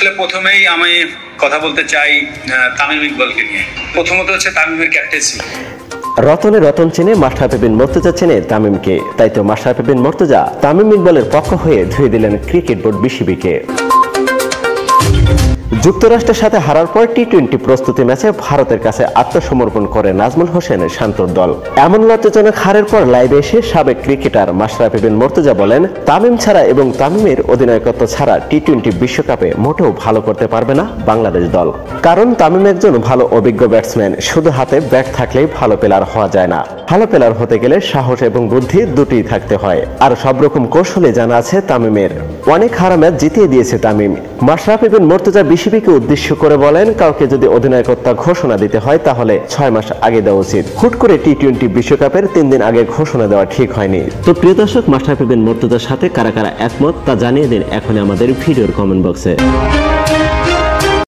আসলে প্রথমেই আমি কথা বলতে চাই তামিম ইকবালকে নিয়ে। প্রথমত হচ্ছে তামিমের ক্যাপ্টেন্সি। রতনে রতন চেনে মাশরাফি বিন মুর্তজা চেনে তামিমকে, তাই তো মাশরাফি বিন মুর্তজা তামিম ইকবালের পক্ষ হয়ে ধুয়ে দিলেন ক্রিকেট বোর্ড বিসিবিকে। যুক্তরাষ্ট্রের সাথে হারার পর টি-20 প্রস্তুতি ম্যাচে ভারতের কাছে আত্মসমর্পণ করে নাজমুল হোসেনের শান্তর দল। এমন লজ্জাজনক হারের পর লাইভে এসে সাবেক ক্রিকেটার মাশরাফি বিন মুর্তজা বলেন, তামিম ছাড়া এবং তামিমের অধিনায়কত্ব ছাড়া টি-20 বিশ্বকাপে মোটেও ভালো করতে পারবে না বাংলাদেশ দল। কারণ তামিম একজন ভালো অভিজ্ঞ ব্যাটসম্যান, শুধু হাতে ব্যাট থাকলেই ভালো প্লেয়ার হওয়া যায় না। ভালো প্লেয়ার হতে গেলে সাহস এবং বুদ্ধি দুটিই থাকতে হয়, আর সব রকম কৌশলে জানা আছে তামিমের। অনেক হারা ম্যাচ জিতিয়ে দিয়েছে তামিম। মাশরাফি বিন মুর্তজা বিসিবিকে উদ্দেশ্য করে বলেন, কাউকে যদি অধিনায়কত্ব ঘোষণা দিতে হয় তাহলে 6 মাস আগে দেওয়া উচিত। হুট করে টি-20 বিশ্বকাপের 3 দিন আগে ঘোষণা দেওয়া ঠিক হয়নি। তো প্রিয় দর্শক, মাশরাফি বিন মুর্তজার সাথে কারা কারা একমত তা জানিয়ে দিন এখনই আমাদের ভিডিওর কমেন্ট বক্সে।